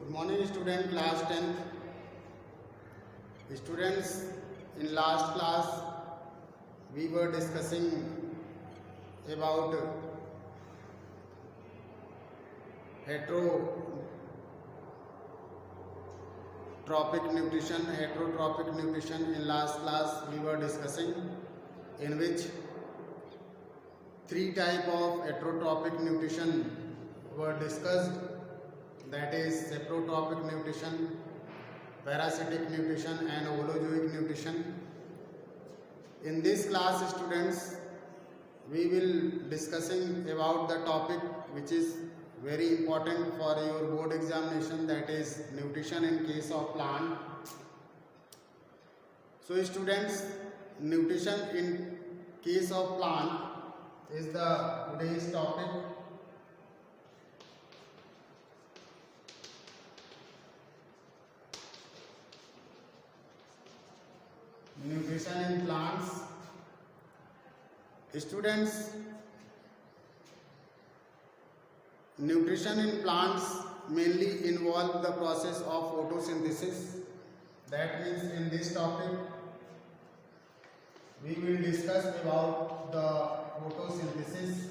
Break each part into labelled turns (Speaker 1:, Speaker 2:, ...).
Speaker 1: Good morning student, class 10th. Students, in last class we were discussing about heterotrophic nutrition. In last class we were discussing, in which three type of heterotrophic nutrition were discussed, that is saprotrophic nutrition, parasitic nutrition and holozoic nutrition. In this class students, we will discussing about the topic which is very important for your board examination, that is nutrition in case of plant. So students, nutrition in case of plant is the today's topic. Nutrition in plants. Students, nutrition in plants mainly involve the process of photosynthesis. That means in this topic we will discuss about the photosynthesis.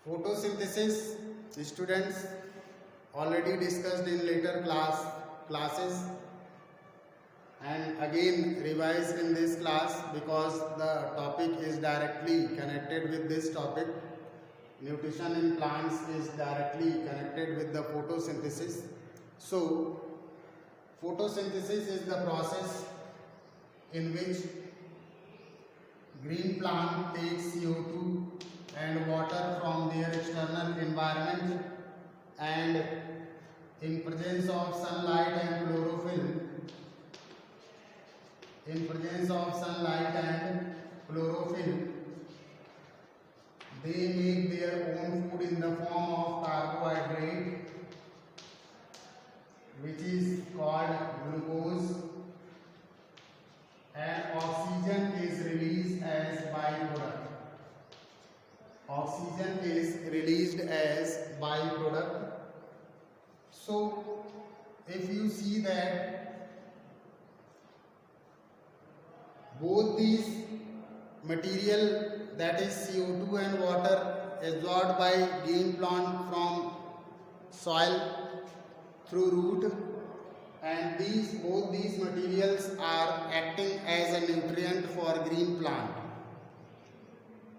Speaker 1: Photosynthesis, students, already discussed in later classes and again revised in this class because the topic is directly connected with this topic. Nutrition in plants is directly connected with the photosynthesis. So photosynthesis is the process in which green plant takes CO2 and water from their external environment, and in presence of sunlight and chlorophyll, they make their own food in the form of carbohydrate, which is called glucose, and oxygen is released as byproduct. So if you see that both these material, that is CO2 and water, absorbed by green plant from soil through root, and both these materials are acting as a nutrient for green plant,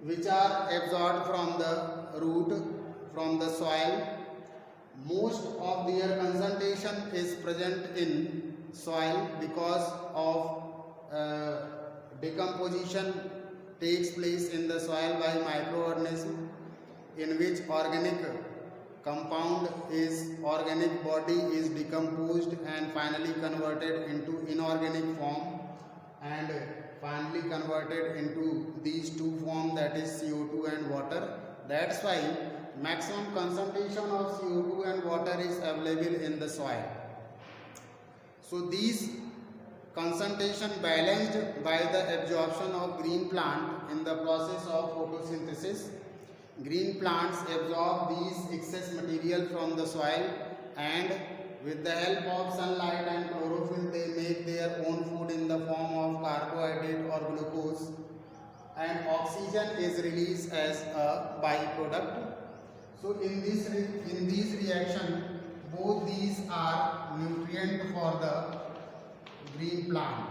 Speaker 1: which are absorbed from the root, from the soil. Most of their concentration is present in soil because of decomposition takes place in the soil by microorganism, in which organic body is decomposed and finally converted into inorganic form, and finally converted into these two forms, that is CO2 and water. That's why maximum concentration of CO2 and water is available in the soil. So these concentration balanced by the absorption of green plant in the process of photosynthesis. Green plants absorb these excess material from the soil, and with the help of sunlight and chlorophyll they make their own food in the form of carbohydrate or glucose, and oxygen is released as a byproduct. So in this reaction, both these are nutrient for the green plant.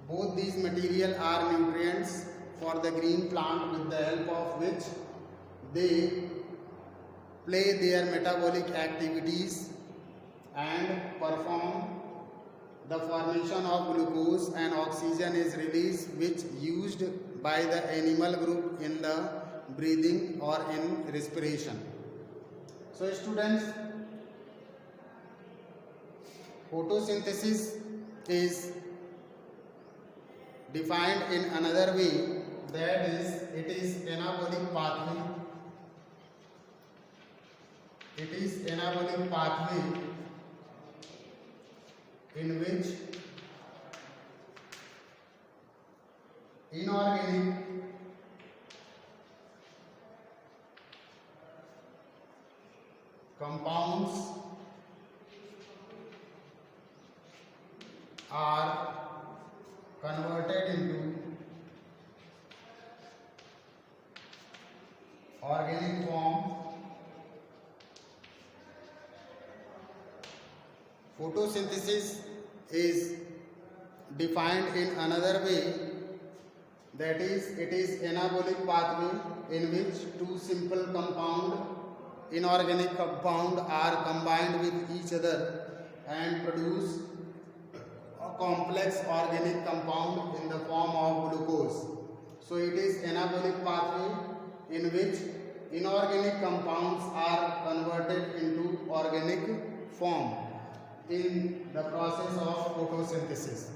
Speaker 1: Both these material are nutrients for the green plant, with the help of which they play their metabolic activities and perform the formation of glucose, and oxygen is released, which used by the animal group in the breathing or in respiration. So students, photosynthesis is defined in another way, that is, it is anabolic pathway. In which inorganic compounds are converted into organic form. Photosynthesis is defined in another way, that is, it is anabolic pathway in which two simple inorganic compound are combined with each other and produce a complex organic compound in the form of glucose. So it is anabolic pathway in which inorganic compounds are converted into organic form in the process of photosynthesis.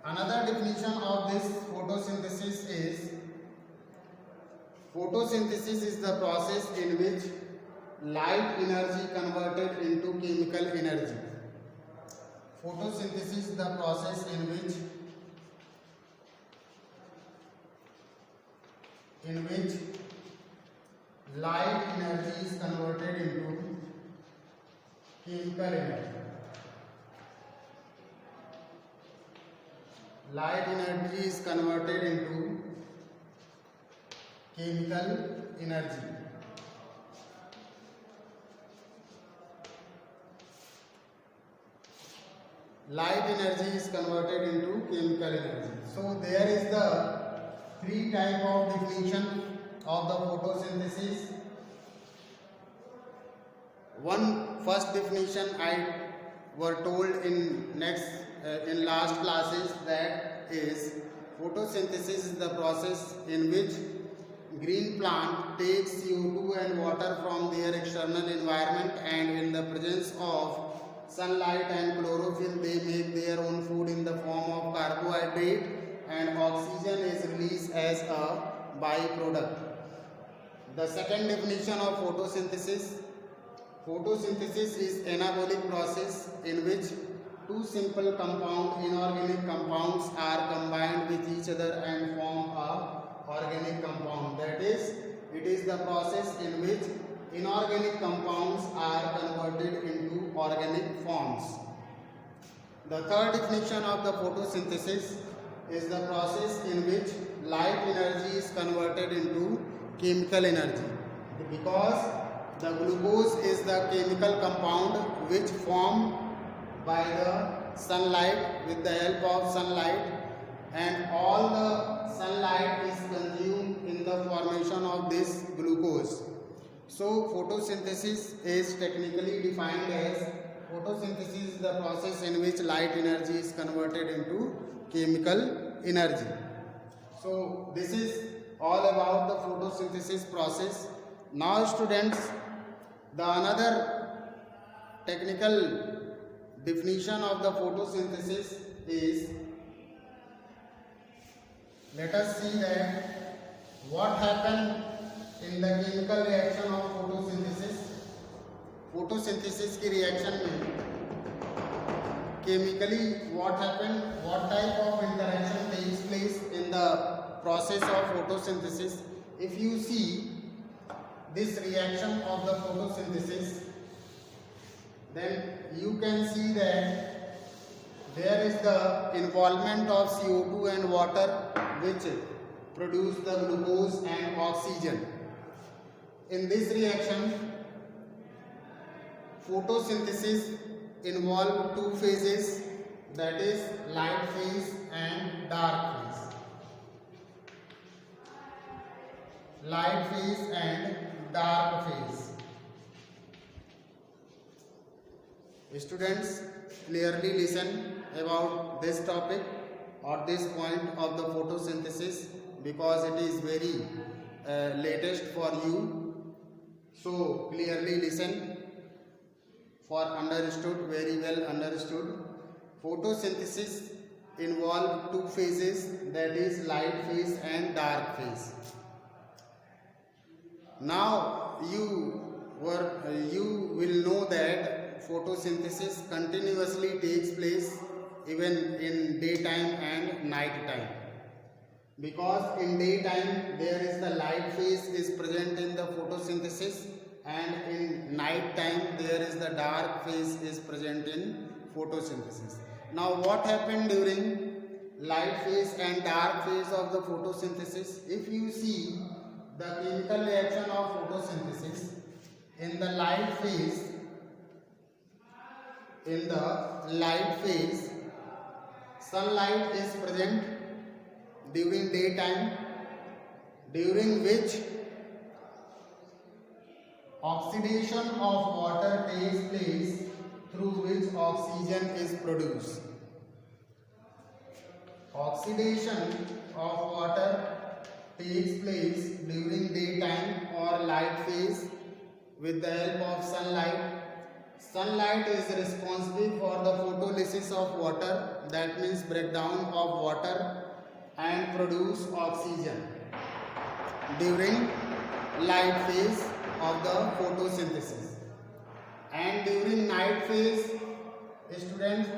Speaker 1: Another definition of this photosynthesis is the process in which light energy converted into chemical energy. Photosynthesis is the process in which light energy is converted into chemical energy. Light energy is converted into chemical energy. Light energy is converted into chemical energy. So there is the three type of definition of the photosynthesis. First definition I were told in last classes, that is, photosynthesis is the process in which green plant takes CO2 and water from their external environment, and in the presence of sunlight and chlorophyll they make their own food in the form of carbohydrate, and oxygen is released as a byproduct. The second definition of photosynthesis is anabolic process in which two simple inorganic compounds are combined with each other and form a organic compound. That is, it is the process in which inorganic compounds are converted into organic forms. The third definition of the photosynthesis is the process in which light energy is converted into chemical energy, because the glucose is the chemical compound which formed by the sunlight, with the help of sunlight, and all the sunlight is consumed in the formation of this glucose. So photosynthesis is technically defined as the process in which light energy is converted into chemical energy. So this is all about the photosynthesis process. Now students, the another technical definition of the photosynthesis is, let us see that what happened in the chemical reaction of photosynthesis. Photosynthesis की reaction में chemically what happened, what type of interaction takes place in the process of photosynthesis. If you see this reaction of the photosynthesis, then you can see that there is the involvement of CO2 and water which produce the glucose and oxygen. In this reaction, photosynthesis involve two phases, that is light phase and dark phase. Light phase and dark phase. Students, clearly listen about this topic or this point of the photosynthesis, because it is very latest for you. So clearly listen for understood, very well understood. Photosynthesis involve two phases, that is light phase and dark phase. Now you will know that photosynthesis continuously takes place even in daytime and night time, because in daytime there is the light phase is present in the photosynthesis, and in night time there is the dark phase is present in photosynthesis. Now what happened during light phase and dark phase of the photosynthesis? If you see the chemical reaction of photosynthesis, in the light phase, sunlight is present during daytime, during which oxidation of water takes place through which oxygen is produced. Oxidation of water takes place during daytime or light phase with the help of sunlight. Sunlight is responsible for the photolysis of water, that means breakdown of water and produce oxygen during light phase of the photosynthesis. And during night phase, students,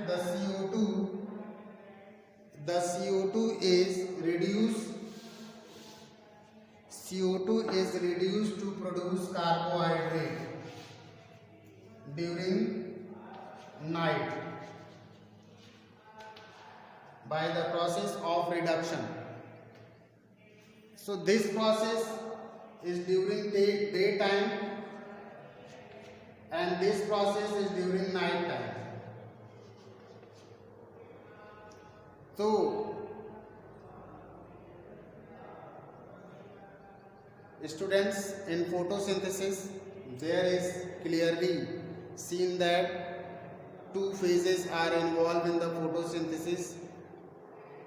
Speaker 1: the CO2 is reduced. CO2 is reduced to produce carbohydrate during night by the process of reduction. So this process is during daytime and this process is during night time. So students, in photosynthesis there is clearly seen that two phases are involved in the photosynthesis,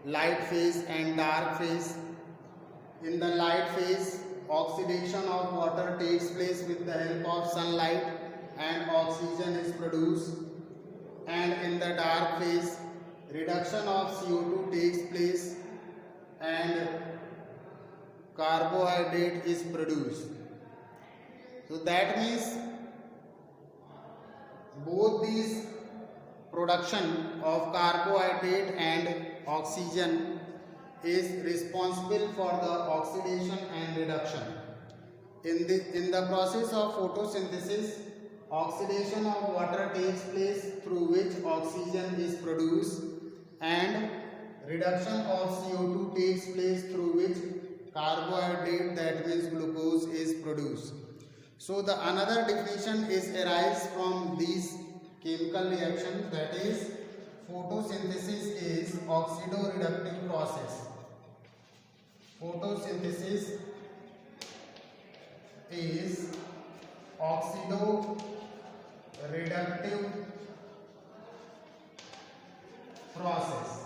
Speaker 1: light phase and dark phase. In the light phase, oxidation of water takes place with the help of sunlight and oxygen is produced, and in the dark phase, reduction of CO2 takes place and carbohydrate is produced. So that means both these production of carbohydrate and oxygen is responsible for the oxidation and reduction. In the process of photosynthesis, oxidation of water takes place through which oxygen is produced and reduction of CO2 takes place through which carbohydrate, that means glucose, is produced. So the another definition is arise from these chemical reactions, that is photosynthesis is oxidoreductive process. Photosynthesis is oxidoreductive process.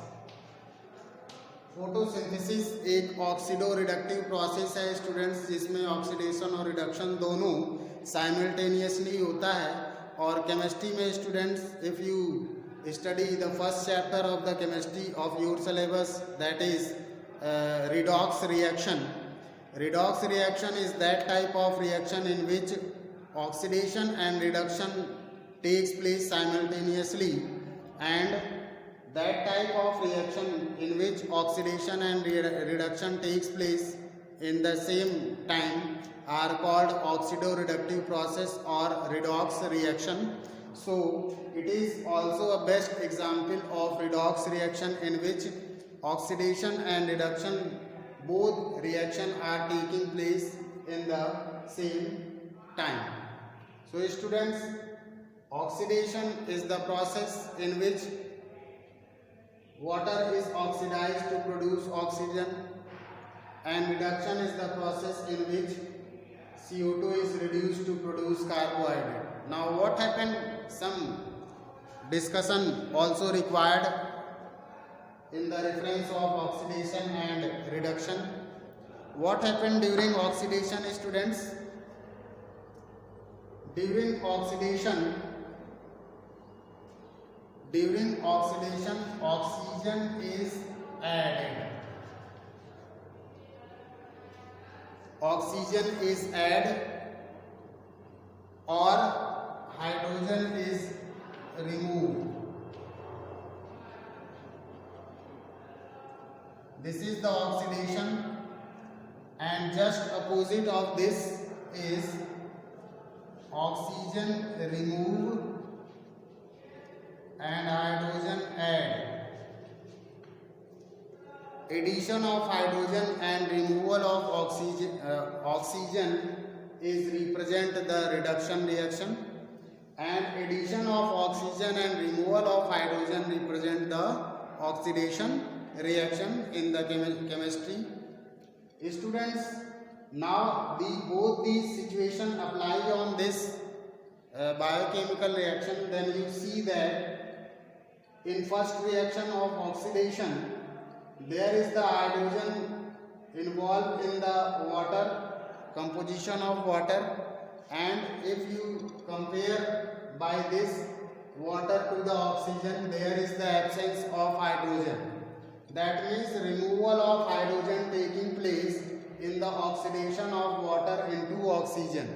Speaker 1: Photosynthesis एक ऑक्सीडोरिडक्टिव process है students, जिसमें oxidation और reduction दोनों simultaneously होता है. और chemistry में students, if you study the first chapter of the chemistry of your syllabus, that is redox reaction. Redox reaction is that type of reaction in which oxidation and reduction takes place simultaneously, and that type of reaction in which oxidation and reduction takes place in the same time are called oxidoreductive process or redox reaction. So it is also a best example of redox reaction in which oxidation and reduction, both reaction are taking place in the same time. So students, oxidation is the process in which water is oxidized to produce oxygen, and reduction is the process in which CO2 is reduced to produce carbohydrate. Now what happened? Some discussion also required in the reference of oxidation and reduction. What happened during oxidation, students? During oxidation, oxygen is added. Oxygen is added or hydrogen is removed. This is the oxidation, and just opposite of this is oxygen remove and hydrogen add. Addition of hydrogen and removal of oxygen is represent the reduction reaction, and addition of oxygen and removal of hydrogen represent the oxidation reaction in the chemistry. Students, now both these situations apply on this biochemical reaction. Then you see that in first reaction of oxidation, there is the hydrogen involved in the water, composition of water, and if you compare by this water to the oxygen, there is the absence of hydrogen. That means removal of hydrogen taking place in the oxidation of water into oxygen.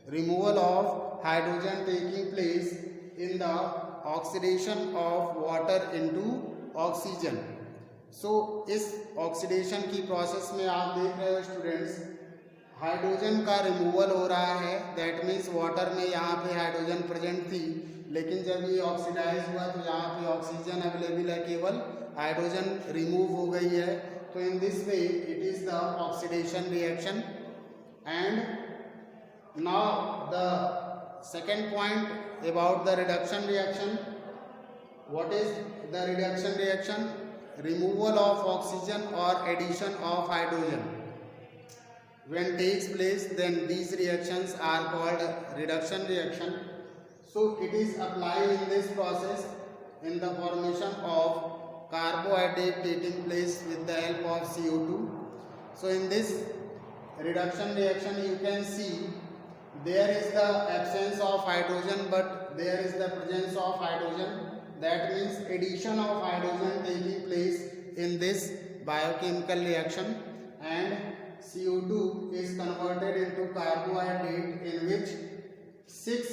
Speaker 1: Removal of hydrogen taking place in the oxidation of water into oxygen. सो इस oxidation की process में आप देख रहे हो students, hydrogen का removal हो रहा है. दैट मीन्स वाटर में यहाँ पे हाइड्रोजन प्रेजेंट थी, लेकिन जब ये ऑक्सीडाइज हुआ तो यहाँ पे ऑक्सीजन अवेलेबल है, केवल हाइड्रोजन रिमूव हो गई है. तो in this way it is the oxidation reaction. And now the second point about the reduction reaction. What is the reduction reaction? Removal of oxygen or addition of hydrogen when takes place, then these reactions are called reduction reaction. So it is applied in this process in the formation of carbohydrate taking place with the help of CO2. So in this reduction reaction you can see there is the absence of hydrogen but there is the presence of hydrogen. That means addition of hydrogen taking place in this biochemical reaction, and CO2 is converted into carbohydrate in which 6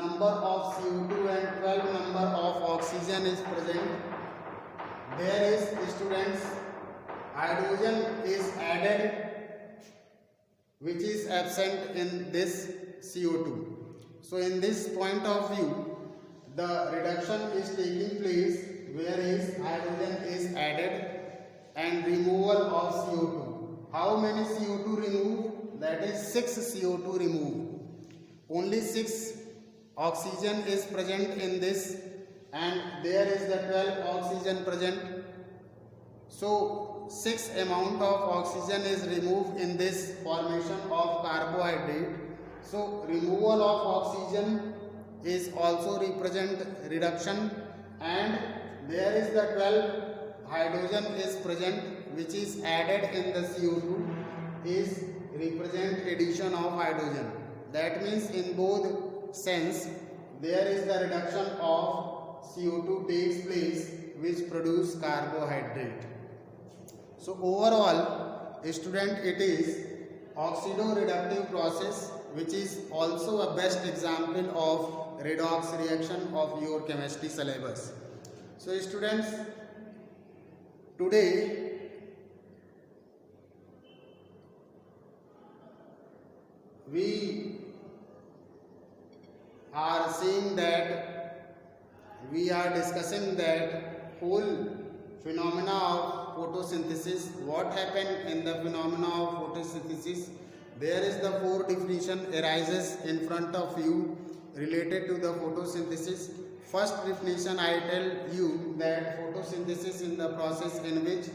Speaker 1: number of CO2 and 12 number of oxygen is present. There is, students, hydrogen is added which is absent in this CO2. So in this point of view, the reduction is taking place whereas hydrogen is added and removal of CO2. How many CO2 removed? That is 6 CO2 removed. Only 6 oxygen is present in this and there is the 12 oxygen present. So 6 amount of oxygen is removed in this formation of carbohydrate. So removal of oxygen is also represent reduction, and there is the 12 hydrogen is present which is added in the CO2 is represent addition of hydrogen. That means in both sense there is the reduction of CO2 takes place which produce carbohydrate. So overall, student, it is oxidoreductive process which is also a best example of redox reaction of your chemistry syllabus. So students, today we are seeing that we are discussing that whole phenomena of photosynthesis. What happened in the phenomena of photosynthesis? There is the 4 definition arises in front of you related to the photosynthesis. First definition, I tell you that photosynthesis in the process in which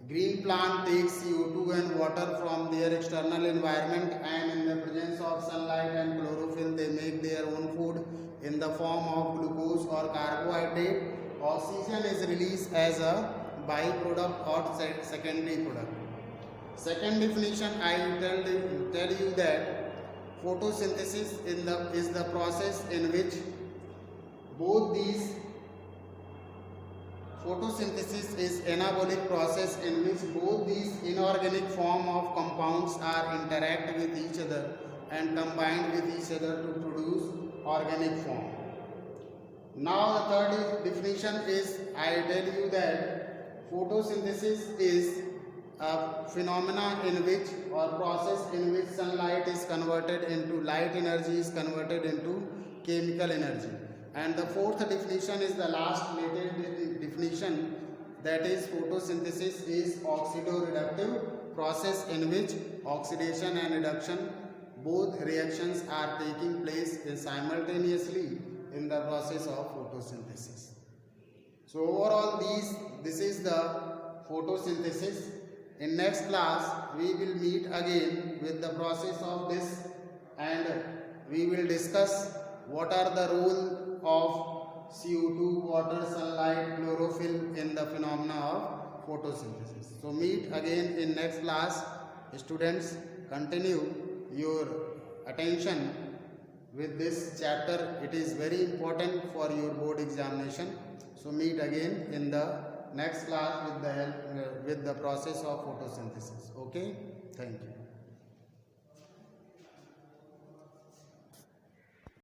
Speaker 1: green plant takes CO2 and water from their external environment, and in the presence of sunlight and chlorophyll they make their own food in the form of glucose or carbohydrate. Oxygen is released as a byproduct or secondary product. Second definition, I tell you that photosynthesis is the process in which both these photosynthesis is anabolic process in which both these inorganic form of compounds are interact with each other and combined with each other to produce organic form. Now the third definition is, I tell you that photosynthesis is a phenomena in which or process in which sunlight is converted into light energy is converted into chemical energy. And the fourth definition is the last latest definition, that is photosynthesis is oxidoreductive process in which oxidation and reduction both reactions are taking place simultaneously in the process of photosynthesis. So overall this is the photosynthesis. In next class we will meet again with the process of this, and we will discuss what are the role of CO2, water, sunlight, chlorophyll in the phenomena of photosynthesis. So meet again in next class. Students, continue your attention with this chapter. It is very important for your board examination. So meet again in the next class with the process of photosynthesis. Okay, thank you.